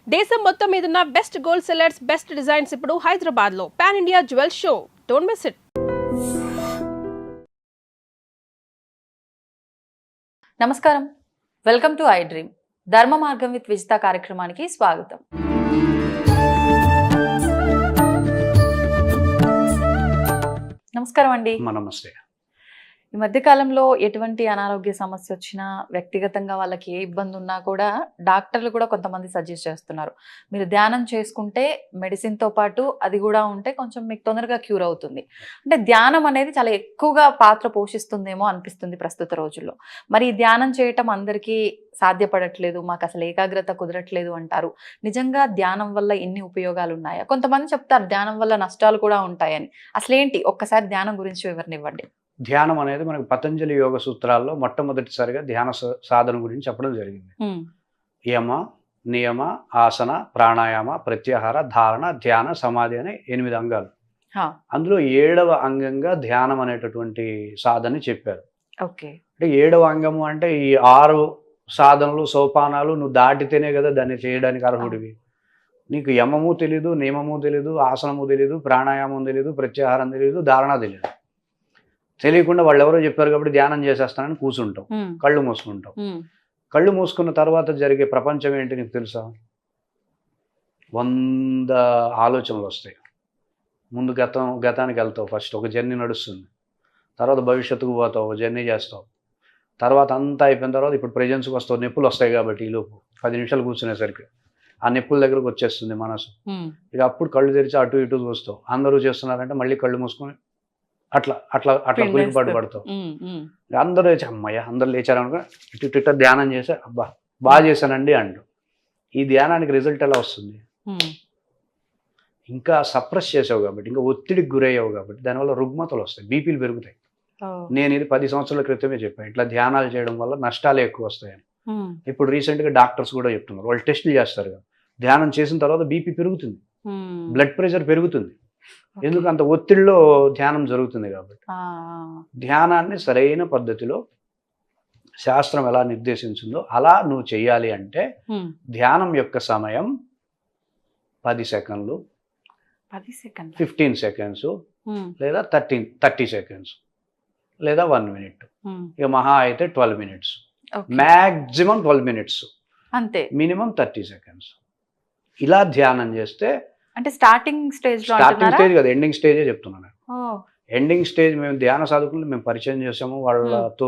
దేశం మొత్తం మీదున్న best gold sellers best designs ఇప్పుడు హైదరాబాద్ లో pan India jewel show. Don't miss it. నమస్కారం, welcome to iDream. Dharma Margam with Vijitha కార్యక్రమానికి స్వాగతం. నమస్కారం అండి. నమస్తే. ఈ మధ్య కాలంలో ఎటువంటి అనారోగ్య సమస్య వచ్చినా, వ్యక్తిగతంగా వాళ్ళకి ఏ ఇబ్బంది ఉన్నా కూడా డాక్టర్లు కూడా కొంతమంది సజెస్ట్ చేస్తున్నారు, మీరు ధ్యానం చేసుకుంటే మెడిసిన్తో పాటు అది కూడా ఉంటే కొంచెం మీకు తొందరగా క్యూర్ అవుతుంది. అంటే ధ్యానం అనేది చాలా ఎక్కువగా పాత్ర పోషిస్తుందేమో అనిపిస్తుంది ప్రస్తుత రోజుల్లో. మరి ఈ ధ్యానం చేయటం అందరికీ సాధ్యపడట్లేదు, మాకు అసలు ఏకాగ్రత కుదరట్లేదు అంటారు. నిజంగా ధ్యానం వల్ల ఎన్ని ఉపయోగాలు ఉన్నాయా? కొంతమంది చెప్తారు ధ్యానం వల్ల నష్టాలు కూడా ఉంటాయని. అసలేంటి, ఒక్కసారి ధ్యానం గురించి వివరణ ఇవ్వండి. ధ్యానం అనేది మనకు పతంజలి యోగ సూత్రాల్లో మొట్టమొదటిసారిగా ధ్యాన సాధన గురించి చెప్పడం జరిగింది. యమ, నియమ, ఆసన, ప్రాణాయామ, ప్రత్యాహార, ధారణ, ధ్యాన, సమాధి అనే 8 అంగాలు. అందులో 7వ అంగంగా ధ్యానం అనేటటువంటి సాధన చెప్పారు. అంటే 7వ అంగము అంటే ఈ 6 సాధనలు సోపానాలు నువ్వు దాటితేనే కదా దాన్ని చేయడానికి అర్హుడివి. నీకు యమము తెలీదు, నియమము తెలీదు, ఆసనము తెలీదు, ప్రాణాయామం తెలీదు, ప్రత్యాహారం తెలీదు, ధారణ తెలీదు. తెలియకుండా వాళ్ళు ఎవరో చెప్పారు కాబట్టి ధ్యానం చేసేస్తానని కూర్చుంటాం, కళ్ళు మూసుకుంటాం. కళ్ళు మూసుకున్న తర్వాత జరిగే ప్రపంచం ఏంటి నీకు తెలుసా? 100 ఆలోచనలు వస్తాయి. ముందు గతానికి వెళ్తావు, ఫస్ట్ ఒక జర్నీ నడుస్తుంది. తర్వాత భవిష్యత్తుకు పోతావు, ఒక జర్నీ చేస్తావు. తర్వాత అంతా అయిపోయిన తర్వాత ఇప్పుడు ప్రెజెన్స్కి వస్తావు. నొప్పులు వస్తాయి కాబట్టి ఈలోపు 10 నిమిషాలు కూర్చునేసరికి ఆ నొప్పుల దగ్గరకు వచ్చేస్తుంది మనసు. ఇక అప్పుడు కళ్ళు తెరిచి అటు ఇటు చూస్తావు. అందరూ చేస్తున్నారంటే మళ్ళీ కళ్ళు మూసుకొని అట్లా అట్లా అట్లా కులికిపాటు పడతావు. అందరూ లేచి అమ్మయ్య అందరూ లేచారనుకో ఇటు ఇటు ధ్యానం చేసి అబ్బా బాగా చేశానండి అంటూ. ఈ ధ్యానానికి రిజల్ట్ ఎలా వస్తుంది? ఇంకా సప్రెస్ చేసావు కాబట్టి, ఇంకా ఒత్తిడికి గురయ్యావు కాబట్టి దానివల్ల రుగ్మతలు వస్తాయి, బీపీలు పెరుగుతాయి. నేను ఇది 10 సంవత్సరాల క్రితమే చెప్పాను, ఇట్లా ధ్యానాలు చేయడం వల్ల నష్టాలు ఎక్కువ వస్తాయని. ఇప్పుడు రీసెంట్గా డాక్టర్స్ కూడా చెప్తున్నారు, వాళ్ళు టెస్టులు చేస్తారు కదా, ధ్యానం చేసిన తర్వాత బీపీ పెరుగుతుంది, బ్లడ్ ప్రెషర్ పెరుగుతుంది. ఎందుకు? అంత ఒత్తిడిలో ధ్యానం జరుగుతుంది కాబట్టి. ధ్యానాన్ని సరైన పద్ధతిలో శాస్త్రం ఎలా నిర్దేశించిందో అలా నువ్వు చెయ్యాలి అంటే ధ్యానం యొక్క సమయం 10 సెకండ్లు, 15 సెకండ్స్, లేదా 30 సెకండ్స్, లేదా 1 మినిట్. ఇక మహా అయితే 12 మినిట్స్, మ్యాక్సిమం 12 మినిట్స్, అంతే. Minimum 30 seconds. ఇలా ధ్యానం చేస్తే అంటే స్టార్టింగ్ స్టేజ్ కదా, ఎండింగ్ స్టేజే చెప్తున్నాను. ఎండింగ్ స్టేజ్ మేము ధ్యాన సాధకులు మేము పరిచయం చేసాము, వాళ్ళతో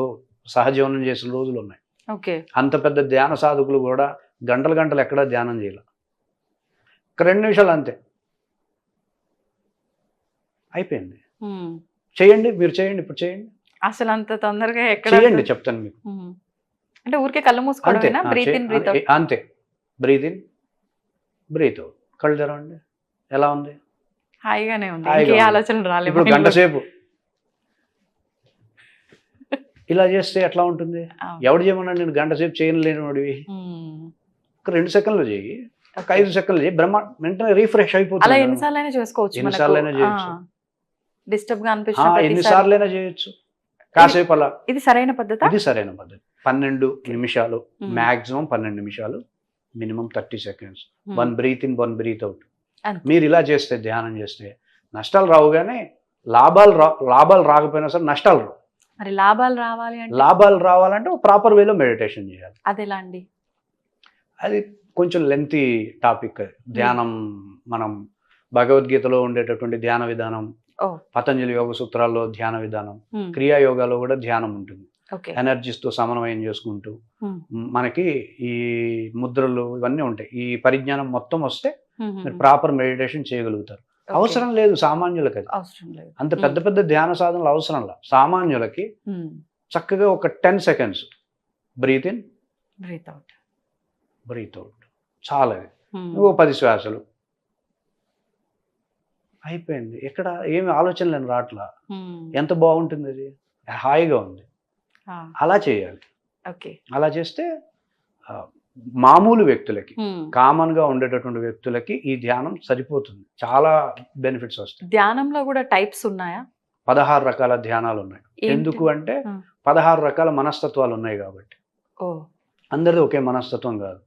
సహజీవనం చేసిన రోజులు ఉన్నాయి. అంత పెద్ద ధ్యాన సాధకులు కూడా గంటలు ఎక్కడా ధ్యానం చేయాలి, ఒక 2 నిమిషాలు అంతే అయిపోయింది. చేయండి, మీరు చేయండి, ఇప్పుడు చేయండి. అసలు అంత తొందరగా చేయండి, చెప్తాను మీకు. అంటే ఊరికే కళ్ళు మూసుకోవడమేనా? బ్రీత్ ఇన్ బ్రీత్ అవుట్ అంతే. Breathe in breathe out. కళ్ళు తెరవండి. ఎలా ఉంది? హాయిగానే ఉంది, ఏ ఆలోచనలు రాలేదు. ఇప్పుడు గంట సేపు ఇలా చేస్తే ఎట్లా ఉంటుంది? ఎవడు చేయమన్నా నేను గంట సేపు చేయలేని వాడివి, ఒక 2 సెకండ్లు చేయి, ఒక 5 సెకండ్లు చేయి, వెంటనే రీఫ్రెష్ అయిపోతుంది. అలా ఎన్నిసార్లైనా చేసుకోవచ్చు, ఎన్నిసార్లైనా చేయొచ్చు, డిస్టర్బ్ గా అనిపించిన ఎన్నిసార్లైనా చేయొచ్చు. కాసేపు అలా. ఇది సరైన పద్ధతి. ఇది సరైన పద్ధతి. 12 నిమిషాలు, మ్యాక్సిమం 12 నిమిషాలు, minimum 30 seconds. 1 breathe in 1 breathe out. మీరు ఇలా చేస్తే, ధ్యానం చేస్తే నష్టాలు రావు, కానీ లాభాలు రాకపోయినా సరే నష్టాలు రావు. మరి లాభాలు రావాలంటే ప్రాపర్ వేలో మెడిటేషన్ చేయాలి. అది ఎలా అండి? అది కొంచెం లెంతీ టాపిక్. ధ్యానం మనం భగవద్గీతలో ఉండేటటువంటి ధ్యాన విధానం, పతంజలి యోగ సూత్రాల్లో ధ్యాన విధానం, క్రియాయోగాలో కూడా ధ్యానం ఉంటుంది. ఎనర్జీస్తో సమన్వయం చేసుకుంటూ మనకి ఈ ముద్రలు ఇవన్నీ ఉంటాయి. ఈ పరిజ్ఞానం మొత్తం వస్తే మీరు ప్రాపర్ మెడిటేషన్ చేయగలుగుతారు. అవసరం లేదు సామాన్యులకి, అది అంత పెద్ద పెద్ద ధ్యాన సాధనలు అవసరం లేదు. సామాన్యులకి చక్కగా ఒక 10 seconds breathe in breathe out చాలా. ఓ 10 శ్వాసలు అయిపోయింది. ఎక్కడ ఏమి ఆలోచనలు రావట్లా. ఎంత బాగుంటుంది, అది హాయిగా ఉంది. అలా చేయాలి. అలా చేస్తే మామూలు వ్యక్తులకి, కామన్ గా ఉండేటటువంటి వ్యక్తులకి ఈ ధ్యానం సరిపోతుంది. చాలా బెనిఫిట్స్ వస్తాయి. ధ్యానంలో కూడా టైప్స్ ఉన్నాయా? 16 రకాల ధ్యానాలు ఉన్నాయి. ఎందుకు అంటే 16 రకాల మనస్తత్వాలు ఉన్నాయి కాబట్టి. అందరిది ఒకే మనస్తత్వం కాదు.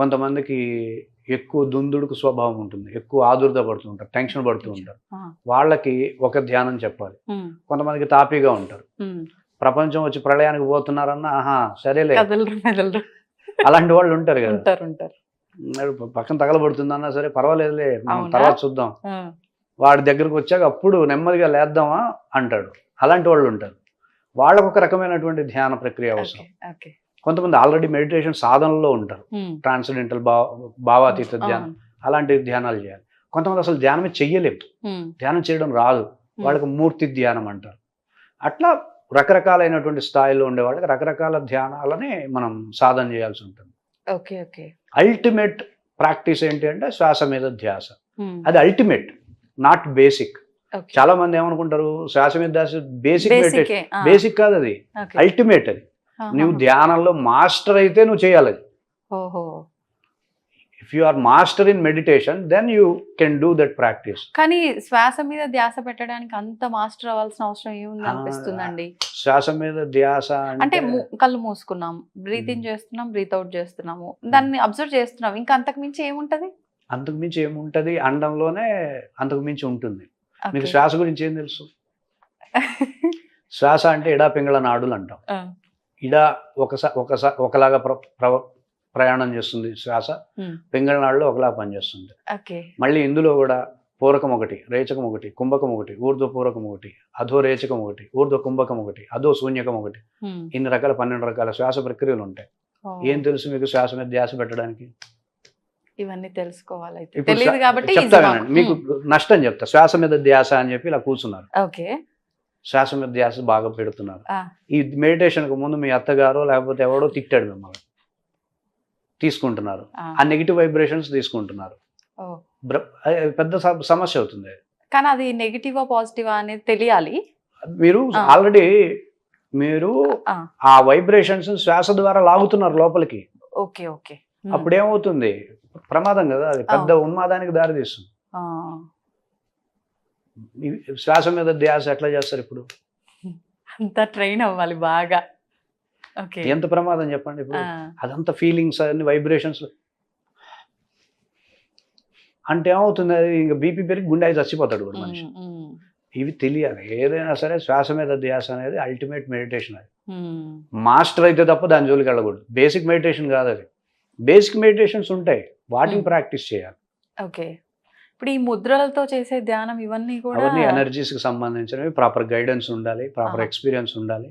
కొంతమందికి ఎక్కువ దుందుడుకు స్వభావం ఉంటుంది, ఎక్కువ ఆదుర్ద పడుతూ ఉంటారు, టెన్షన్ పడుతూ ఉంటారు. ఆ. వాళ్ళకి ఒక ధ్యానం చెప్పాలి. ఉమ్, కొంతమందికి తాపీగా ఉంటారు, ఉమ్. ప్రపంచం వచ్చి ప్రళయానికి పోతున్నారన్నా ఆహా సరేలే, కదలరు మెదలరు. అలాంటి వాళ్ళు ఉంటారు కదా. ఉంటారు ఉంటారు. పక్కన తగలబడుతుందన్నా సరే పర్వాలేదులే మనం అవునా? తర్వాత చూద్దాం, ఆ, వాడి దగ్గరకు వచ్చాక అప్పుడు నెమ్మదిగా లేద్దామా అంటాడు. అలాంటి వాళ్ళు ఉంటారు. వాళ్ళకు ఒక రకమైనటువంటి ధ్యాన ప్రక్రియ అవసరం. Okay, okay. కొంతమంది ఆల్రెడీ మెడిటేషన్ సాధనలో ఉంటారు, ఉమ్, ట్రాన్సెండెంటల్ భావాతీత ధ్యానం, అవును. అలాంటి ధ్యానాలు చేయాలి. కొంతమంది అసలు ధ్యానమే చెయ్యలేము, ఉమ్, ధ్యానం చేయడం రాదు, వాళ్ళకి మూర్తి ధ్యానం అంటారు. అట్లా రకరకాలైనటువంటి స్థాయిలో ఉండే వాళ్ళకి రకరకాల ధ్యానాలని మనం సాధన చేయాల్సి ఉంటుంది. Okay, okay. అల్టిమేట్ ప్రాక్టీస్ ఏంటి అంటే శ్వాస మీద ధ్యాస. ఉమ్, అది అల్టిమేట్, నాట్ బేసిక్. ఓకే. చాలా మంది ఏమనుకుంటారు శ్వాస మీద ధ్యాస బేసిక్ మెడిటేషన్. బేసికే, ఆ, బేసిక్ కాదు అది, ఓకే. అల్టిమేట్. అది ఆహా. నువ్వు ధ్యానంలో మాస్టర్ అయితే నువ్వు చేయాలి. ఓహో. If you are master in meditation then you can do that practice. కానీ శ్వాస మీద ధ్యాస పెట్టడానికి అంత మాస్టర్ అవ్వాల్సిన అవసరం ఏముంది ఆ, అనిపిస్తుందండి. శ్వాస మీద ధ్యాస అంటే అంటే కళ్ళు మూసుకున్నాం, బ్రీత్ ఇన్ చేస్తున్నాం, బ్రీత్ అవుట్ చేస్తున్నాము, దాన్ని అబ్జర్వ్ చేస్తున్నాం, ఇంకా అంతకు మించి ఏముంటది? అంతకు మించి ఏముంటది, అండంలోనే అంతకు మించి ఉంటుంది. మీకు ఓకే. శ్వాస గురించి ఏం తెలుసు? శ్వాస అంటే ఇడా పింగళ నాడులు అంటాం. ఆ, ఇడా ఒకలాగా ప్రయాణం చేస్తుంది శ్వాస, ఉమ్, పింగళ నాడులో ఒకలా పనిచేస్తుంది. ఓకే. మళ్ళీ ఇందులో కూడా పూరకం ఒకటి, రేచకం ఒకటి, కుంభకం ఒకటి, ఊర్ధ్వ పూరకం ఒకటి, అధో రేచకం ఒకటి, ఊర్ధ్వ కుంభకం ఒకటి, అధో శూన్యకం ఒకటి, ఉమ్, ఇన్ని రకాల 12 రకాల శ్వాస ప్రక్రియలు ఉంటాయి. ఓ, ఏం తెలుసు మీకు శ్వాస మీద ధ్యాస పెట్టడానికి? ఇవన్నీ తెలుసుకోవాలి. అయితే ఇప్పుడు తెలియదు కాబట్టి చెప్తా easy కానీ మాకు. మీకు నష్టం చెప్తా. శ్వాస మీద ధ్యాస అని చెప్పి ఇలా కూర్చున్నారు, ఓకే. శ్వాస మీద ధ్యాస బాగా పెడుతున్నారు. ఆ, ఈ మెడిటేషన్కు ముందు మీ అత్తగారో లేకపోతే ఎవడో తిట్టాడు మిమ్మల్ని, తీసుకుంటున్నారు, ఆ, ఆ నెగిటివ్ వైబ్రేషన్స్ తీసుకుంటున్నారు. ఓ. అది పెద్ద సమస్య అవుతుంది. కానీ అది నెగిటివా పాజిటివా అనేది తెలియాలి. మీరు ఆ. ఆల్రెడీ మీరు ఆ, ఆ వైబ్రేషన్స్ శ్వాస ద్వారా లాగుతున్నారు లోపలికి. Okay, okay. ఉమ్, అప్పుడు ఏమవుతుంది? ప్రమాదం కదా, అది పెద్ద ఉన్మాదానికి దారి తీస్తుంది. ఆ, ఈ శ్వాస మీద ధ్యాస ఎట్లా చేస్తారు ఇప్పుడు? అంతా ట్రైన్ అవ్వాలి బాగా. ఓకే. ఎంత ప్రమాదం చెప్పండి ఇప్పుడు. ఆ, అదంతా ఫీలింగ్స్ అన్ని వైబ్రేషన్స్ అంటే ఏమవుతుంది? అది ఇంకా బీపీ పెరిగి గుండె అయి చచ్చిపోతాడు కూడా మనిషి. ఉమ్, ఉమ్, ఇవి తెలియాలి. ఏదైనా సరే శ్వాస మీద ధ్యాస అనేది అల్టిమేట్ మెడిటేషన్. అది ఉమ్, మాస్టర్ అయితే తప్ప దాని జోలికి వెళ్ళకూడదు. బేసిక్ మెడిటేషన్ కాదు అది. బేసిక్ మెడిటేషన్స్ ఉంటాయి, వాటిని ప్రాక్టీస్ చేయాలి. ఓకే. ఇప్పుడు ఈ ముద్రలతో చేసే ధ్యానం ఇవన్నీ కూడా అవన్నీ ఎనర్జీస్కి సంబంధించినవి. ప్రాపర్ గైడెన్స్ ఉండాలి, ప్రాపర్ ఆహా. ఎక్స్పీరియన్స్ ఉండాలి,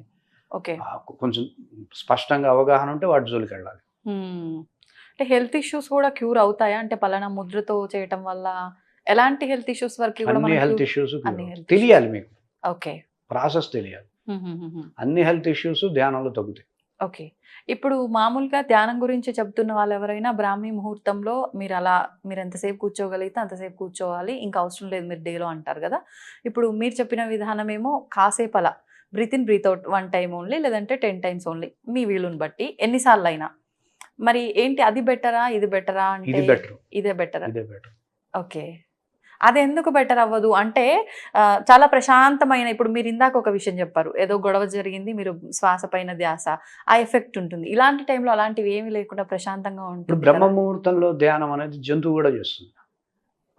ఓకే. కొంచెం స్పష్టంగా అవగాహన ఉంటే వాటి జోలికి వెళ్ళాలి. ఉమ్. అంటే హెల్త్ ఇష్యూస్ కూడా క్యూర్ అవుతాయా? అంటే పలానా ముద్రతో చేయటం వల్ల ఎలాంటి హెల్త్ ఇష్యూస్ వరకు కూడా అన్ని మనకు హెల్త్ ఇష్యూస్ అన్ని health తెలియాలి మీకు, ఓకే. ప్రాసెస్ తెలియాలి. ఉమ్, ఉమ్, ఉమ్, ఉమ్. అన్ని హెల్త్ ఇష్యూస్ ధ్యానంలో తగ్గుతాయి. ఓకే. ఇప్పుడు మామూలుగా ధ్యానం గురించి చెప్తున్న వాళ్ళు ఎవరైనా బ్రాహ్మీ ముహూర్తంలో మీరు ఎంతసేపు కూర్చోగలిగితే అంతసేపు కూర్చోవాలి, ఇంకా అవసరం లేదు మీరు డేలో అంటారు కదా. ఇప్పుడు మీరు చెప్పిన విధానమేమో కాసేపు అలా breathe in breathe out 1 time only, లేదంటే 10 టైమ్స్ ఓన్లీ, మీ వీలుని బట్టి ఎన్నిసార్లు అయినా. మరి ఏంటి, అది బెటరా ఇది బెటరా? ఇది అంటే బెటర్, ఇదే బెటరా? ఇదే బెటర్. ఓకే. అది ఎందుకు బెటర్ అవ్వదు అంటే చాలా ప్రశాంతమైన, ఇప్పుడు మీరు ఇందాక ఒక విషయం చెప్పారు, ఏదో గొడవ జరిగింది, మీరు శ్వాస పైన ధ్యాస, ఆ ఎఫెక్ట్ ఉంటుంది. ఇలాంటి టైంలో అలాంటివి ఏమీ లేకుండా ప్రశాంతంగా ఇప్పుడు ఉంటుంది బ్రహ్మ కదా? ముహూర్తంలో ధ్యానం అనేది జంతువు కూడా చేస్తుంది,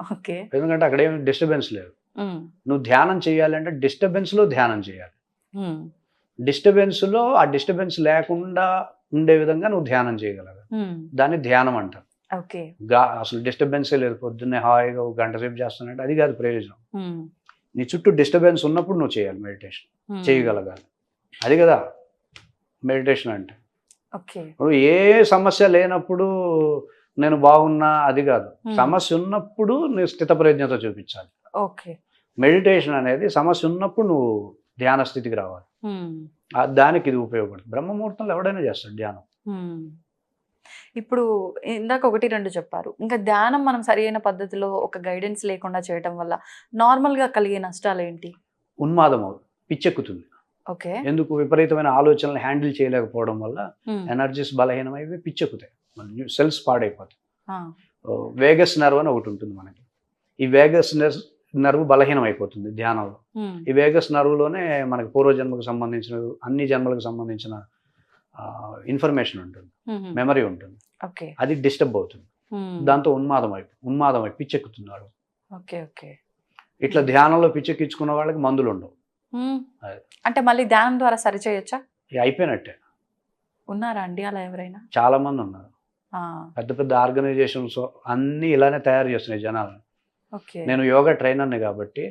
ఓకే. ఎందుకంటే అక్కడ ఏమి డిస్టర్బెన్స్ లేదు. ఉమ్, నువ్వు ధ్యానం చేయాలంటే డిస్టర్బెన్స్లో ధ్యానం చేయాలి. ఉమ్, డిస్టర్బెన్స్లో ఆ డిస్టర్బెన్స్ లేకుండా ఉండే విధంగా నువ్వు ధ్యానం చేయగలగాలి. ఉమ్, దాన్ని ధ్యానం అంటారు. ఓకే. అసలు డిస్టర్బెన్సే లేదు, పొద్దున్నే హాయిగా 1 గంట సేపు చేస్తానంటే అది కాదు ప్రయోజనం. ఉమ్, నీ చుట్టూ డిస్టర్బెన్స్ ఉన్నప్పుడు నువ్వు చేయాలి, మెడిటేషన్ ఉమ్, చేయగలగాలి. అది కదా మెడిటేషన్ అంటే. ఓకే. ఇప్పుడు ఏ సమస్య లేనప్పుడు నేను బాగున్నా అది కాదు, Hmm. సమస్య ఉన్నప్పుడు నువ్వు స్థితప్రజ్ఞత చూపించాలి. ఓకే. మెడిటేషన్ అనేది సమస్య ఉన్నప్పుడు నువ్వు ధ్యాన స్థితికి రావాలి. ఉమ్, దానికి ఇది ఉపయోగపడుతుంది. బ్రహ్మముహూర్తంలో ఎవడైనా చేస్తాడు ధ్యానం. ఉమ్. ఇప్పుడు ఇందాక 1-2 చెప్పారు. ఇంకా ధ్యానం మనం సరైన పద్ధతిలో ఒక గైడెన్స్ లేకుండా చేయటం వల్ల నార్మల్గా కలిగే నష్టాలు ఏంటి? ఉన్మాదం పిచ్చెక్కుతుంది. ఓకే. ఎందుకు? విపరీతమైన ఆలోచనలు హ్యాండిల్ చేయలేకపోవడం వల్ల ఉమ్, ఎనర్జీస్ బలహీనమైపోయి పిచ్చెక్కుతాయి, సెల్స్ పాడైపోతాయి. ఆ, వేగస్ నర్వ్ అని ఒకటి ఉంటుంది మనకి. ఈ వేగస్ నర్వ్ బలహీనం అయిపోతుంది ధ్యానంలో. ఉమ్, ఈ వేగస్ నర్వ్లోనే మనకి పూర్వజన్మకు సంబంధించిన అన్ని జన్మలకు సంబంధించిన ఇన్ఫర్మేషన్ ఉంటుంది, ఉమ్, మెమరీ ఉంటుంది. ఓకే. అది డిస్టర్బ్ అవుతుంది. దాంతో ఉన్మాదం అయి పిచ్చెక్కుతున్నాడు. Okay okay. ఇట్లా ధ్యానంలో పిచ్చెక్కించుకున్న వాళ్ళకి మందులు ఉండవు. అది. అంటే మళ్ళీ ధ్యానం ద్వారా సరి చేయొచ్చా? ఇక అయిపోయినట్టే. ఉన్నారా అండి అలా ఎవరైనా? చాలా మంది ఉన్నారు. ఆ, పెద్ద పెద్ద ఆర్గనైజేషన్స్ అన్నీ ఇలానే తయారు చేస్తున్నాయి జనాలను. ఓకే. నేను యోగా ట్రైనర్ని కాబట్టి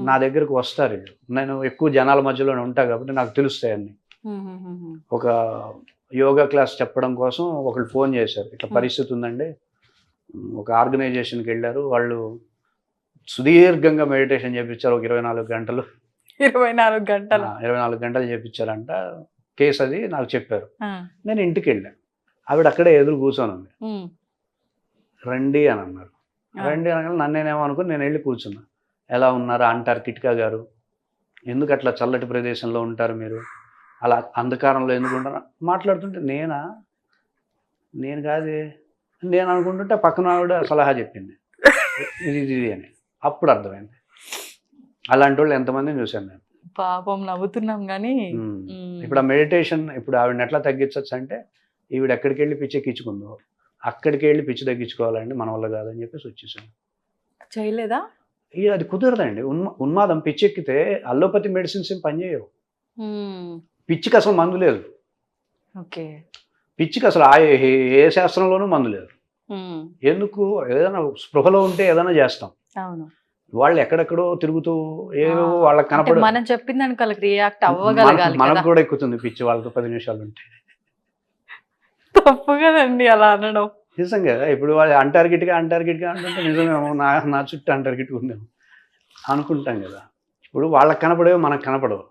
నా దగ్గరకు వస్తారు వీళ్ళు. నేను ఎక్కువ జనాల మధ్యలోనే ఉంటా కాబట్టి నాకు తెలుస్తాయి అన్ని. ఒక యోగా క్లాస్ చెప్పడం కోసం ఒకళ్ళు ఫోన్ చేశారు, ఇట్లా పరిస్థితి ఉందండి, ఒక ఆర్గనైజేషన్కి వెళ్ళారు, వాళ్ళు సుదీర్ఘంగా మెడిటేషన్ చేయించారు, ఒక 24 గంటలు 24 గంటలు 24 గంటలు చేయించారంట. కేసు అది నాకు చెప్పారు. నేను ఇంటికి వెళ్ళాను, ఆవిడ అక్కడే ఎదురు కూర్చొని ఉంది. రండి అని అన్నారు. రండి అనగా నన్నేనేమో అనుకుని నేను వెళ్ళి కూర్చున్నా. ఎలా ఉన్నారు అంటారు, కిట్కా గారు ఎందుకు అట్లా చల్లటి ప్రదేశంలో ఉంటారు మీరు, అలా అంధకారంలో ఎందుకు ఉంటారు మాట్లాడుతుంటే నేను కాదే నేను అనుకుంటుంటే పక్కన ఆవిడ సలహా చెప్పింది ఇది అని. అప్పుడు అర్థమైంది. అలాంటి వాళ్ళు ఎంతమందిని చూశాను నేను. పాపం నవ్వుతున్నాం కానీ ఇప్పుడు ఆ మెడిటేషన్ ఇప్పుడు ఆవిడని ఎట్లా తగ్గించవచ్చు అంటే, ఈవిడ ఎక్కడికి వెళ్ళి పిచ్చెక్కించుకుందో అక్కడికి వెళ్ళి పిచ్చి తగ్గించుకోవాలండి, మన వల్ల కాదని చెప్పేసి వచ్చేసాను. చేయలేదా? ఇక అది కుదరదండి. ఉన్మాదం పిచ్చెక్కితే అల్లోపతి మెడిసిన్స్ ఏం పనిచేయవు. పిచ్చికి అసలు మందు లేదు. ఓకే. పిచ్చికి అసలు ఏ శాస్త్రంలోనూ మందు లేదు. ఎందుకు? ఏదైనా స్పృహలో ఉంటే ఏదైనా చేస్తాం. అవును. వాళ్ళు ఎక్కడెక్కడో తిరుగుతూ ఏదో వాళ్ళకి కనపడ, మనం చెప్పిన దానికి వాళ్ళకి రియాక్ట్ అవ్వగలగాలి. మనకు కూడా ఎక్కుతుంది పిచ్చి వాళ్ళతో 10 నిమిషాలు ఉంటే. తప్పు కదండి అలా అనడం. నిజం కదా. ఇప్పుడు వాళ్ళు అంటార్కిట్గా అంటుంటే నిజమేమో, నా చుట్టూ అంటార్కిట్గా ఉందేమో అనుకుంటాం కదా. ఇప్పుడు వాళ్ళకి కనపడేవో మనకు కనపడవు,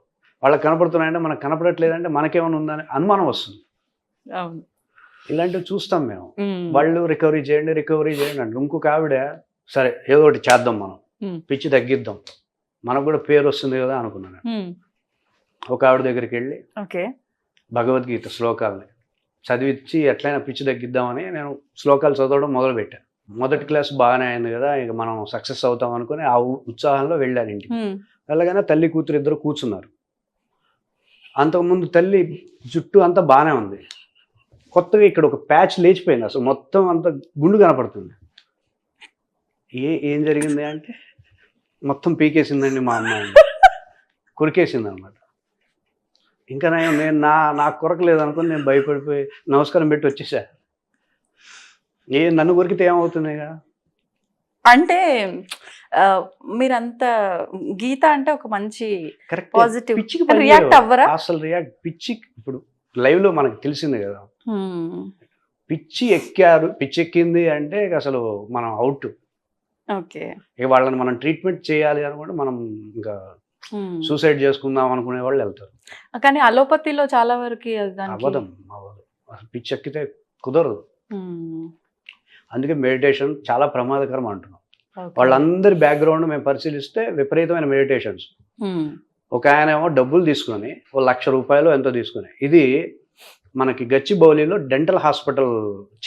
వాళ్ళకి కనపడుతున్నాయంటే మనకు కనపడట్లేదంటే మనకేమైనా ఉందని అనుమానం వస్తుంది. అవును. ఇలాంటివి చూస్తాం మేము. వాళ్ళు రికవరీ చేయండి అంటే ఇంకొక ఆవిడ సరే ఏదో ఒకటి చేద్దాం, మనం పిచ్చి తగ్గిద్దాం, మనకు కూడా పేరు వస్తుంది కదా అనుకున్నాను. ఒక ఆవిడ దగ్గరికి వెళ్ళి భగవద్గీత శ్లోకాలని చదివించి ఎట్లయినా పిచ్చి తగ్గిద్దామని నేను శ్లోకాలు చదవడం మొదలుపెట్టాను. మొదటి క్లాస్ బాగానే అయింది కదా, ఇక మనం సక్సెస్ అవుతాం అనుకుని ఆ ఉత్సాహంలో వెళ్ళాను ఇంటికి. వెళ్ళగానే తల్లి కూతురు ఇద్దరు కూర్చున్నారు. అంతకుముందు తల్లి జుట్టు అంతా బాగానే ఉంది, కొత్తగా ఇక్కడ ఒక ప్యాచ్ లేచిపోయింది, అసలు మొత్తం అంత గుండు కనపడుతుంది. ఏం జరిగింది అంటే మొత్తం పీకేసిందండి మా అమ్మాయి, కొరికేసింది అనమాట. ఇంకా నేను నాకు కొరకలేదు అనుకుని నేను భయపడిపోయి నమస్కారం పెట్టి వచ్చేసా. నన్ను కొరికితే ఏమవుతుంది? అంటే మీరంత గీత అంటే ఒక మంచి పాజిటివ్ రియాక్ట్ అవ్వరా? అసలు పిచ్చి ఇప్పుడు లైవ్ లో మనకు తెలిసింది కదా, పిచ్చి ఎక్కింది అంటే అసలు మనం అవుట్. ఓకే. ఇక వాళ్ళని మనం ట్రీట్మెంట్ చేయాలి అనుకుంటే మనం ఇంకా సూసైడ్ చేసుకుందాం అనుకునే వాళ్ళు వెళ్తారు. కానీ అలోపతిలో చాలా వరకు అవ్వదు, అసలు పిచ్చి ఎక్కితే కుదరదు. అందుకే మెడిటేషన్ చాలా ప్రమాదకరం అంటున్నాం. వాళ్ళందరి బ్యాక్గ్రౌండ్ మేము పరిశీలిస్తే విపరీతమైన మెడిటేషన్స్. ఒక ఆయన ఏమో డబ్బులు తీసుకొని ₹1,00,000 ఎంతో తీసుకుని, ఇది మనకి గచ్చిబౌలిలో డెంటల్ హాస్పిటల్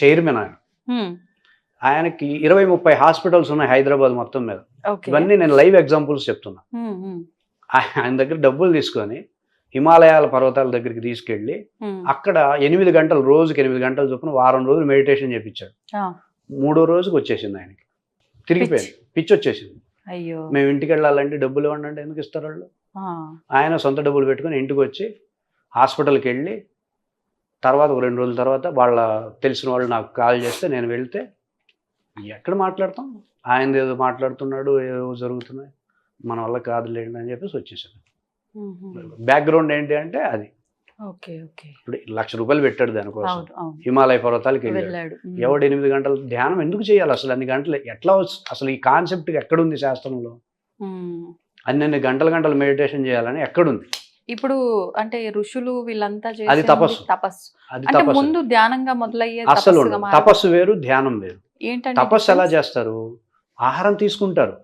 చైర్మన్ ఆయన. ఆయనకి 20-30 హాస్పిటల్స్ ఉన్నాయి హైదరాబాద్ మొత్తం మీద. ఇవన్నీ నేను లైవ్ ఎగ్జాంపుల్స్ చెప్తున్నా. ఆయన దగ్గర డబ్బులు తీసుకొని హిమాలయాల పర్వతాల దగ్గరికి తీసుకెళ్ళి అక్కడ 8 గంటలు, రోజుకి 8 గంటలు చొప్పున వారం రోజులు మెడిటేషన్ చేయించాడు. 3వ రోజుకి వచ్చేసింది ఆయనకి, తిరిగిపోయింది, పిచ్చి వచ్చేసింది. అయ్యో. మేము ఇంటికి వెళ్ళాలంటే డబ్బులు ఇవ్వండి అంటే ఎందుకు ఇస్తారు వాళ్ళు? ఆయన సొంత డబ్బులు పెట్టుకుని ఇంటికి వచ్చి హాస్పిటల్కి వెళ్ళి తర్వాత ఒక 2 రోజుల తర్వాత వాళ్ళ తెలిసిన వాళ్ళు నాకు కాల్ చేస్తే నేను వెళ్తే ఎక్కడ మాట్లాడతాం, ఆయన ఏదో మాట్లాడుతున్నాడు, ఏదో జరుగుతున్నాయి, మన వల్ల కాదులేండి అని చెప్పేసి వచ్చేసాను. బ్యాక్గ్రౌండ్ ఏంటి అంటే అది. ఇప్పుడు ₹1,00,000 పెట్టాడు దానికోసం, హిమాలయ పర్వతాలకు వెళ్ళాడు. ఎవడు 8 గంటలు ధ్యానం ఎందుకు చేయాలి? అసలు అన్ని గంటలు ఎట్లా అసలు ఈ కాన్సెప్ట్ ఎక్కడుంది శాస్త్రంలో? అన్ని గంటలు మెడిటేషన్ చేయాలని ఎక్కడుంది? ఇప్పుడు అంటే ఋషులు వీళ్ళంతా అది తపస్సు. అది తపస్సు. ముందు ధ్యానంగా మొదలయ్యే అసలు తపస్సు వేరు, ధ్యానం వేరు. తపస్సు ఎలా చేస్తారు? ఆహారం తీసుకుంటారు,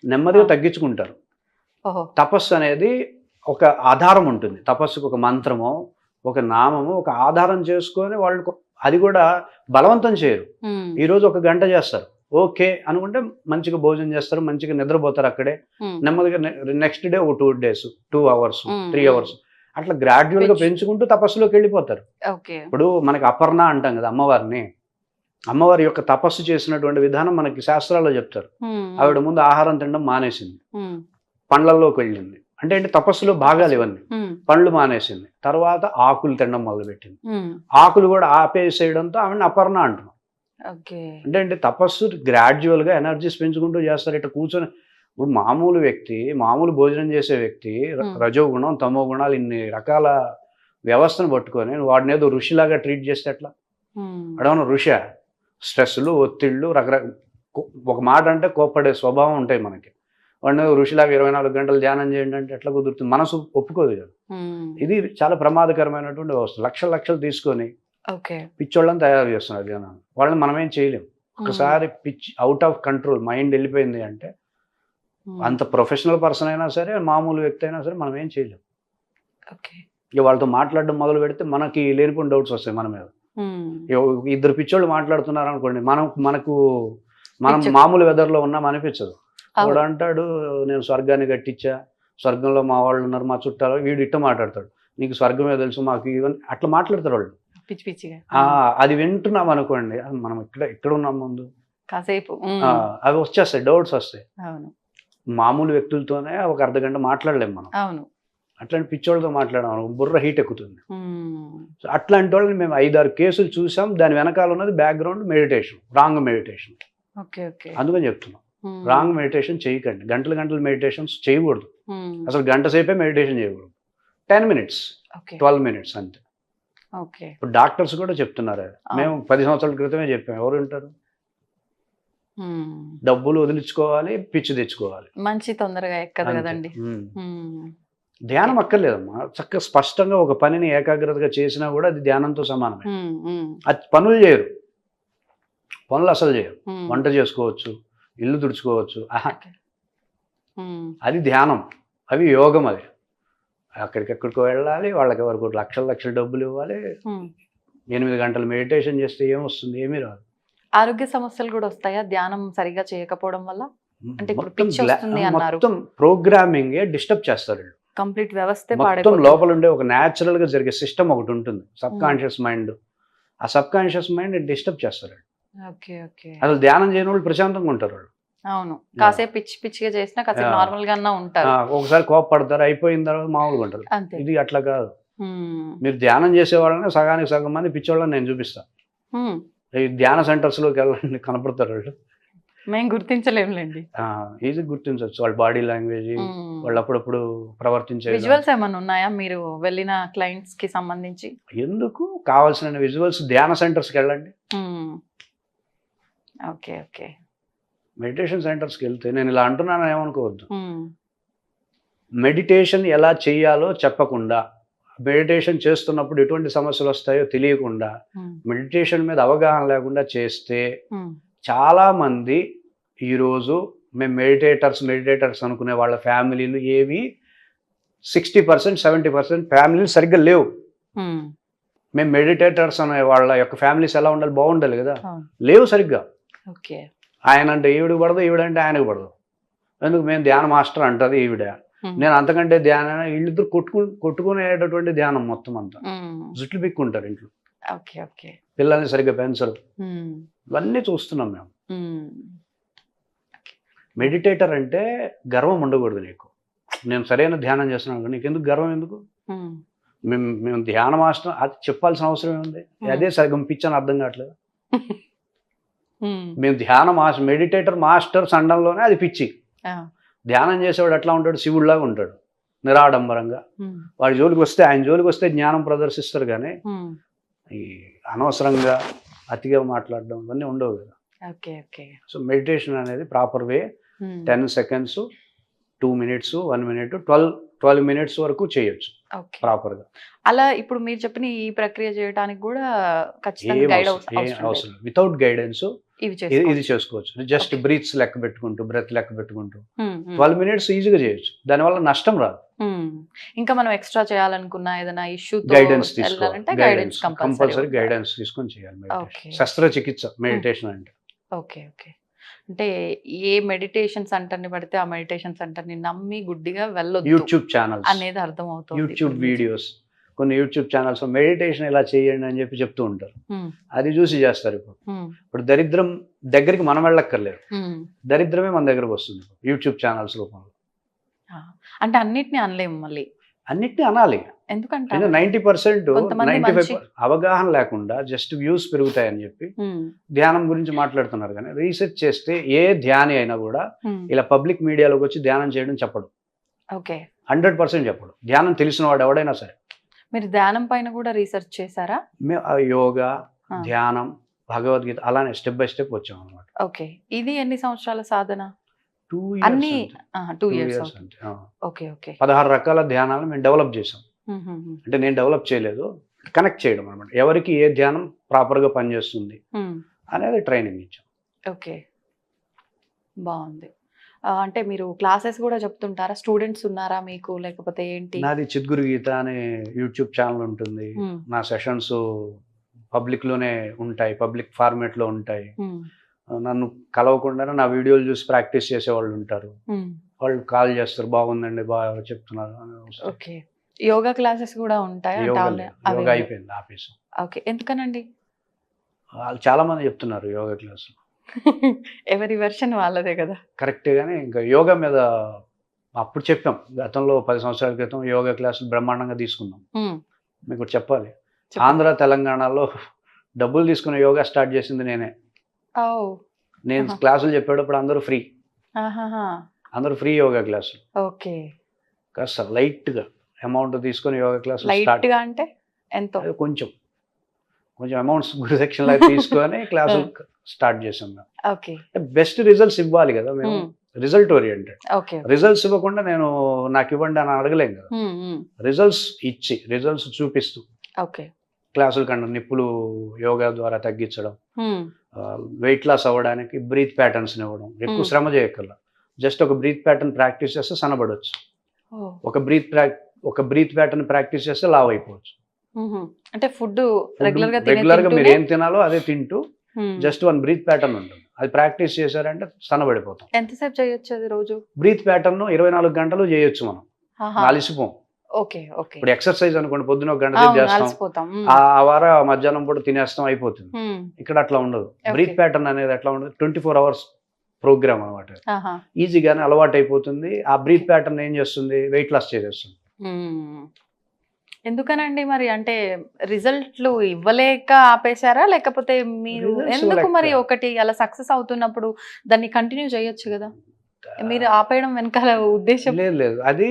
నెమ్మదిగా తగ్గించుకుంటారు. తపస్సు అనేది ఒక ఆధారం ఉంటుంది. తపస్సుకు ఒక మంత్రమో ఒక నామమో ఒక ఆధారం చేసుకొని వాళ్ళు అది కూడా బలవంతం చేయరు. ఈరోజు 1 గంట చేస్తారు, ఓకే అనుకుంటే మంచిగా భోజనం చేస్తారు, మంచిగా నిద్రపోతారు అక్కడే. నెమ్మదిగా నెక్స్ట్ డే ఒక 2 days, 2 hours, 3 hours అట్లా గ్రాడ్యువల్ గా పెంచుకుంటూ తపస్సులోకి వెళ్ళిపోతారు. ఇప్పుడు మనకి అపర్ణ అంటాం కదా అమ్మవారిని, అమ్మవారి యొక్క తపస్సు చేసినటువంటి విధానం మనకి శాస్త్రాల్లో చెప్తారు. ఆవిడ ముందు ఆహారం తినడం మానేసింది, పండ్లలోకి వెళ్ళింది. అంటే తపస్సులో భాగాలు ఇవన్నీ. పండ్లు మానేసింది, తర్వాత ఆకులు తినడం మొదలుపెట్టింది. ఆకులు కూడా ఆపేసేయడంతో ఆవిడని అపర్ణ అంటున్నాం. అంటే తపస్సు గ్రాడ్యువల్ గా ఎనర్జీస్ పెంచుకుంటూ చేస్తారు. ఇట్లా కూర్చొని ఇప్పుడు మామూలు వ్యక్తి, మామూలు భోజనం చేసే వ్యక్తి రజో గుణం తమో గుణాలు ఇన్ని రకాల వ్యవస్థను పట్టుకొని వాడిని ఏదో ఋషిలాగా ట్రీట్ చేస్తే ఎట్లా? అడవన ఋషి స్ట్రెస్లు, ఒత్తిళ్ళు, రకరకాల ఒక మాట అంటే కోప్పడే స్వభావం ఉంటాయి మనకి. వాడిని ఋషిలాగా 24 గంటలు ధ్యానం చేయండి అంటే ఎట్లా కుదురుతుంది? మనసు ఒప్పుకోదు కదా. ఇది చాలా ప్రమాదకరమైనటువంటి వ్యవస్థ. లక్షలు తీసుకొని పిచ్చోళ్ళని తయారు చేస్తున్నారు ధ్యానాన్ని. వాళ్ళని మనం ఏం చేయలేం. ఒకసారి pitch out of control mind వెళ్ళిపోయింది అంటే అంత ప్రొఫెషనల్ పర్సన్ అయినా సరే, మామూలు వ్యక్తి అయినా సరే మనం ఏం చేయలేం. ఇక వాళ్ళతో మాట్లాడడం మొదలు పెడితే మనకి లేనిపోయిన డౌట్స్ వస్తాయి మన మీద. ఇద్దరు పిచ్చోళ్ళు మాట్లాడుతున్నారు అనుకోండి, మనం మామూలు వెదర్లో ఉన్నాం అనిపించదు. వాడు అంటాడు నేను స్వర్గాన్ని కట్టించా, స్వర్గంలో మా వాళ్ళు ఉన్నారు, మా చుట్టాలు. వీడు ఇట్ట మాట్లాడతాడు, నీకు స్వర్గమే తెలుసు మాకు ఇవన్నీ అట్లా మాట్లాడతారు వాళ్ళు పిచ్చి పిచ్చిగా. అది వింటున్నాం అనుకోండి, మనం ఇక్కడ ఉన్నాం ముందు కాసేపు అవి వచ్చేస్తాయి, డౌట్స్ వస్తాయి. మామూలు వ్యక్తులతోనే ఒక అర్ధగంట మాట్లాడలేము మనం. అట్లాంటి పిచ్చోళ్ళతో మాట్లాడడం బుర్ర హీట్ ఎక్కుతుంది. సో అట్లాంటి వాళ్ళని మేము 5-6 కేసులు చూసాం. దాని వెనకాల ఉన్నది బ్యాక్గ్రౌండ్ మెడిటేషన్, రాంగ్ మెడిటేషన్. అందుకని చెప్తున్నాం, రాంగ్ మెడిటేషన్ చేయకండి. గంటలు మెడిటేషన్స్ చేయకూడదు. అసలు గంట సేపే మెడిటేషన్ చేయకూడదు. 10 minutes 12 minutes అంతే. ఇప్పుడు డాక్టర్స్ కూడా చెప్తున్నారు. మేము 10 సంవత్సరాల క్రితమే చెప్పాం. ఎవరు వింటారు? డబ్బులు వదిలించుకోవాలి, పిచ్చి తెచ్చుకోవాలి, మంచి తొందరగా ఎక్కదు కదండి. ధ్యానం అక్కర్లేదమ్మా. చక్కగా స్పష్టంగా ఒక పనిని ఏకాగ్రతగా చేసినా కూడా అది ధ్యానంతో సమానమే. అది పనులు చేయరు, పనులు అసలు చేయరు. వంట చేసుకోవచ్చు, ఇల్లు తుడుచుకోవచ్చు, అది ధ్యానం, అవి యోగం. అది అక్కడికెక్కడికో వెళ్ళాలి, వాళ్ళకి వరకు లక్షల డబ్బులు ఇవ్వాలి. 8 గంటలు మెడిటేషన్ చేస్తే ఏమొస్తుంది? ఏమీ రాదు. ఆరోగ్య సమస్యలు కూడా వస్తాయా ధ్యానం సరిగా చేయకపోవడం వల్ల? అంటే మొత్తం ప్రోగ్రామింగ్ డిస్టర్బ్ చేస్తారు. కంప్లీట్ వ్యవస్థ మొత్తం లోపల ఉండే ఒక న్యాచురల్ గా జరిగే సిస్టమ్ ఒకటి ఉంటుంది, సబ్ కాన్షియస్ మైండ్. ఆ సబ్ కాన్షియస్ మైండ్ డిస్టర్బ్ చేస్తారు. అసలు ధ్యానం చేయని వాళ్ళు ప్రశాంతంగా ఉంటారు. వాళ్ళు అవును, కాసేపు పిచ్చిగా చేసినా కాసేపు నార్మల్ గా ఉంటారు. ఒకసారి కోపపడతారు, అయిపోయిన తర్వాత మామూలుగా ఉంటారు. ఇది అట్లా కాదు. మీరు ధ్యానం చేసే వాళ్ళని సగానికి సగం మంది పిచ్చోళ్ళని నేను చూపిస్తాను. ఈ ధ్యాన సెంటర్స్ లోకి వెళ్ళండి, కనపడతారు వాళ్ళు. మేము గుర్తించలేములేండి. ఈజీ గుర్తించవచ్చు వాళ్ళ బాడీ లాంగ్వేజ్, వాళ్ళు అప్పుడప్పుడు ప్రవర్తించే విజువల్స్ ఏమైనా ఉన్నాయా మీరు వెళ్ళిన క్లయింట్స్ కి సంబంధించి? ఎందుకు కావాల్సిన విజువల్స్ ధ్యాన సెంటర్స్కి వెళ్ళండి. మెడిటేషన్ సెంటర్స్కి వెళ్తే నేను ఇలా అంటున్నాను ఏమనుకోవద్దు. మెడిటేషన్ ఎలా చేయాలో చెప్పకుండా, మెడిటేషన్ చేస్తున్నప్పుడు ఎటువంటి సమస్యలు వస్తాయో తెలియకుండా, మెడిటేషన్ మీద అవగాహన లేకుండా చేస్తే చాలా మంది ఈరోజు మేము మెడిటేటర్స్ అనుకునే వాళ్ళ ఫ్యామిలీలు ఏవి 60% 70% ఫ్యామిలీలు సరిగ్గా లేవు. మేము మెడిటేటర్స్ అనే వాళ్ళ యొక్క ఫ్యామిలీస్ ఎలా ఉండాలి, బాగుండాలి కదా, లేవు సరిగ్గా. ఆయన అంటే ఈవిడికి పడదు, ఈవిడంటే ఆయనకు పడదు. ఎందుకు? మేము ధ్యాన మాస్టర్ అంటది ఈవిడ, నేను అంతకంటే ధ్యానం. వీళ్ళిద్దరు కొట్టుకునేటటువంటి ధ్యానం మొత్తం అంతా. జుట్లు పిక్కుంటారు ఇంట్లో, పిల్లల్ని సరిగ్గా పెంచరు. ఇవన్నీ చూస్తున్నాం మేము. మెడిటేటర్ అంటే గర్వం ఉండకూడదు నీకు. నేను సరైన ధ్యానం చేస్తున్నాను, నీకు ఎందుకు గర్వం? ఎందుకు? మేము ధ్యాన మాస్టర్ అది చెప్పాల్సిన అవసరం ఏముంది? అదే సరిగ్గా పిచ్చని అర్థం కావట్లేదు. మేము మెడిటేటర్ మాస్టర్స్ అనడంలోనే అది పిచ్చి. ధ్యానం చేసేవాడు ఎట్లా ఉంటాడు? శివుడిలాగా ఉంటాడు, నిరాడంబరంగా. వాడి జోలికి వస్తే, ఆయన జోలికి వస్తే జ్ఞానం ప్రదర్శిస్తారు. కానీ ఈ అనవసరంగా అతిగా మాట్లాడడం ఇవన్నీ ఉండవు కదా. సో మెడిటేషన్ అనేది proper way 10 seconds 2 minutes 1 minute 12 minutes వరకు చేయొచ్చు ప్రాపర్ గా. అలా ఇప్పుడు మీరు చెప్పిన ఈ ప్రక్రియ చేయడానికి కూడా ఖచ్చితంగా గైడ్ అవసరం. వితౌట్ గైడెన్స్ ఇది చేసుకోవచ్చు. జస్ట్ బ్రీత్స్ లెక్క పెట్టుకుంటూ 12 minutes ఈజీగా చేయొచ్చు. దానివల్ల నష్టం రాదు. ఇంకా మనం ఎక్స్ట్రా చేయాలనుకున్నా ఏదైనా ఇష్యూ గైడెన్స్ తీసుకోవాలి. కంపల్సరీ గైడెన్స్ తీసుకొని చేయాలి. శస్త్రచికిత్స మెడిటేషన్ అంటే. అంటే ఏ మెడిటేషన్ సెంటర్ ని పడితే ఆ మెడిటేషన్ సెంటర్ ని నమ్మి గుడ్డిగా వెళ్ళొద్దు. యూట్యూబ్ ఛానల్స్ అనేది అర్థం అవుతుంది. యూట్యూబ్ వీడియోస్ కొన్ని యూట్యూబ్ ఛానల్స్ మెడిటేషన్ ఇలా చేయండి అని చెప్పి చెప్తూ ఉంటారు. అది చూసి చేస్తారు. ఇప్పుడు దరిద్రం దగ్గరికి మనం వెళ్ళక్కర్లేదు, దరిద్రమే మన దగ్గరకు వస్తుంది యూట్యూబ్ ఛానల్స్ రూపంలో. అంటే అన్నిటిని అనలేము, మళ్ళీ అన్నిటిని అనాలి. ఎందుకంటే 90% 95% అవగాహన లేకుండా జస్ట్ వ్యూస్ పెరుగుతాయని చెప్పి ధ్యానం గురించి మాట్లాడుతున్నారు. కానీ రీసెర్చ్ చేస్తే ఏ ధ్యాని అయినా కూడా ఇలా పబ్లిక్ మీడియాలోకి వచ్చి ధ్యానం చేయడం చెప్పడు. ఓకే, 100% చెప్పడు. ధ్యానం తెలిసిన వాడు ఎవడైనా సరే. మీరు ధ్యానం పైన కూడా రీసెర్చ్ చేశారా? యోగా, ధ్యానం, భగవద్గీత అలానే స్టెప్ బై స్టెప్ వచ్చాం అనమాట. ఓకే, ఇది ఎన్ని సంవత్సరాల సాధన? 2 అన్ని years 2 years అంటే. Okay okay. 16 రకాల ధ్యానాలు మేము డెవలప్ చేసాం. అంటే నేను డెవలప్ చేయలేదు, కనెక్ట్ చేయడం అనమాట. ఎవరికి ఏ ధ్యానం ప్రాపర్గా పనిచేస్తుంది అనేది ట్రైనింగ్ ఇచ్చాం. ఓకే, బాగుంది. అంటే మీరు క్లాసెస్ కూడా చెప్తుంటారా? స్టూడెంట్స్ ఉన్నారా మీకు, లేకపోతే ఏంటి? నాది చిద్గురు గీత అనే యూట్యూబ్ ఛానల్ ఉంటుంది. నా సెషన్స్ పబ్లిక్ లోనే ఉంటాయి, పబ్లిక్ ఫార్మేట్ లో ఉంటాయి. నన్ను కలవకుండానే నా వీడియోలు చూసి ప్రాక్టీస్ చేసే వాళ్ళు ఉంటారు. వాళ్ళు కాల్ చేస్తారు, బాగుందండి, బాగా చెప్తున్నారు. ఓకే, యోగా క్లాసెస్ కూడా ఉంటాయి? యోగా అయిపోయింది, ఆపేసాం. ఓకే, ఎందుకనండి? వాళ్ళు చాలా మంది చెప్తున్నారు యోగా క్లాసులు. ఎవరి వెర్షన్ వాళ్ళదే కదా. కరెక్టే, కానీ ఇంకా యోగా మీద అప్పుడు చెప్పాం. గతంలో 10 సంవత్సరాల క్రితం యోగా క్లాసులు బ్రహ్మాండంగా తీసుకున్నాం. మీకు చెప్పాలి, ఆంధ్ర తెలంగాణలో డబ్బులు తీసుకున్న యోగా స్టార్ట్ చేసింది నేనే. నేను క్లాసులు చెప్పేటప్పుడు అందరూ ఫ్రీ, అందరూ ఫ్రీ యోగా క్లాసులు. ఓకే, కాస్త లైట్ గా అమౌంట్ తీసుకొని యోగా క్లాసులు లైట్ గా అంటే ఎంతో, కొంచెం అమౌంట్స్ గురు సెక్షన్ లాగా తీసుకొని క్లాసులు స్టార్ట్ చేసాం. ఓకే, బెస్ట్ రిజల్ట్స్ ఇవ్వాలి కదా మేము, రిజల్ట్ ఓరియంటెడ్. రిజల్ట్స్ ఇవ్వకుండా నేను నాకు ఇవ్వండి అని అడగలేం కదా. రిజల్ట్స్ ఇచ్చి, రిజల్ట్స్ చూపిస్తూ క్లాసుల కన్నా నిప్పులు యోగా ద్వారా తగ్గించడం, వెయిట్ లాస్ అవ్వడానికి బ్రీత్ ప్యాటర్న్స్ ఇవ్వడం, ఎక్కువ శ్రమ చేయక్కర్లా. జస్ట్ ఒక బ్రీత్ ప్యాటర్న్ ప్రాక్టీస్ చేస్తే సన్నబడవచ్చు, ఒక బ్రీత్ ప్యాటర్న్ ప్రాక్టీస్ చేస్తే లావ్ అయిపోవచ్చు. అంటే ఫుడ్ రెగ్యులర్ గా మీరు ఏం తినాలో అదే తింటూ జస్ట్ 1 బ్రీత్ ప్యాటర్న్ ఉంటుంది. అది ప్రాక్టీస్ చేశారంటే సన్నబడిపోతాం. ఎంతసేపు చేయొచ్చు అది రోజు? బ్రీత్ ప్యాటర్న్ 24 గంటలు చేయొచ్చు మనం, అలిసిపోం. ఇప్పుడు ఎక్సర్సైజ్ అనుకోండి, పొద్దున 1 గంట సేపు చేస్తాం, ఆ వార మధ్యాహ్నం పూట తినేస్తాం, అయిపోతుంది. ఇక్కడ అట్లా ఉండదు. బ్రీత్ ప్యాటర్న్ అనేది ఎట్లా ఉండదు, 24 hours ప్రోగ్రామ్ అనమాట. ఈజీగానే అలవాటు అయిపోతుంది. ఆ బ్రీత్ ప్యాటర్న్ ఏం చేస్తుంది, వెయిట్ లాస్ చేసేస్తుంది. ఎందుకనండి మరి? అంటే రిజల్ట్లు ఇవ్వలేక ఆపేశారా, లేకపోతే మీరు ఎందుకు మరి ఒకటి అలా సక్సెస్ అవుతున్నప్పుడు దాన్ని కంటిన్యూ చేయొచ్చు కదా? మీరు ఆపేయడం వెనకాల ఉద్దేశం? లేదు, అది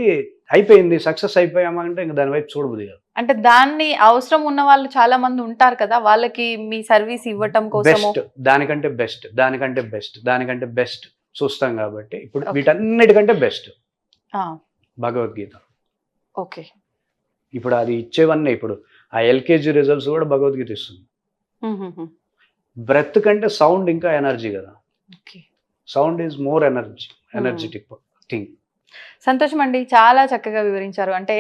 అయిపోయింది, సక్సెస్ అయిపోయామా అంటే ఇంకా దాని వైపు చూడబుద్ది కాదు. అంటే దాన్ని అవసరం ఉన్న వాళ్ళు చాలా మంది ఉంటారు కదా, వాళ్ళకి మీ సర్వీస్ ఇవ్వటం కోసం దానికంటే బెస్ట్ చూస్తాం కాబట్టి ఇప్పుడు వీటన్నిటికంటే బెస్ట్ భగవద్గీత. ఓకే, ఇప్పుడు అది ఇచ్చేవన్నీ, ఇప్పుడు ఆ ఎల్కేజీ రిజల్ట్స్ కూడా భగవద్గీత ఇస్తుంది. బ్రెత్ కంటే సౌండ్ ఇంకా ఎనర్జీ కదా. Sound is more energetic thing. సంతోషం అండి, చాలా చక్కగా వివరించారు. అంటే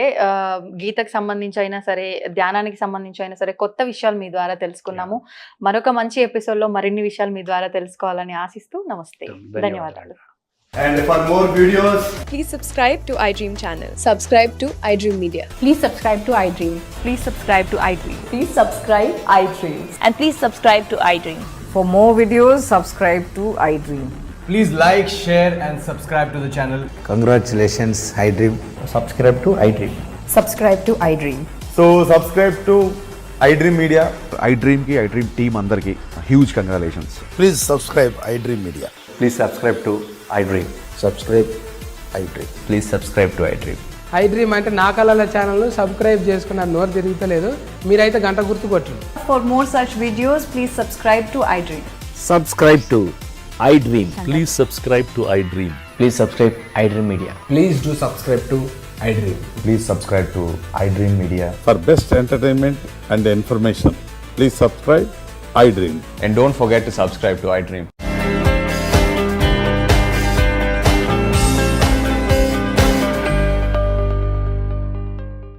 గీతకు సంబంధించి అయినా సరే, ధ్యానానికి సంబంధించి అయినా సరే, కొత్త విషయాలు మీ ద్వారా తెలుసుకున్నాము. మరొక మంచి ఎపిసోడ్లో మరిన్ని విషయాలు మీ ద్వారా తెలుసుకోవాలని ఆశిస్తూ నమస్తే, ధన్యవాదాలు. And for more videos, please subscribe to iDream channel. Subscribe to iDream Media. Please subscribe to iDream. Please subscribe to iDream. Please subscribe iDream. And please subscribe to iDream. For more videos, subscribe to iDream. please like, share and subscribe to the channel. Congratulations, iDream. Subscribe to iDream. Subscribe to iDream. So subscribe to iDream Media. iDream ki iDream team andarki huge congratulations. Please subscribe iDream Media. Please subscribe to iDream. Subscribe iDream. Please subscribe to iDream. iDream అంటే నా కళల channel subscribe చేసుకున్నారు, నోరు తిరుగుతలేదు, మీరైతే గంట గుర్తు కొట్టండి. For more such videos, please subscribe to iDream. Subscribe to iDream. Please subscribe to iDream. Please subscribe iDream Media. Please do subscribe to iDream. Please subscribe to iDream Media. For best entertainment and information, please subscribe iDream. And don't forget to subscribe to iDream.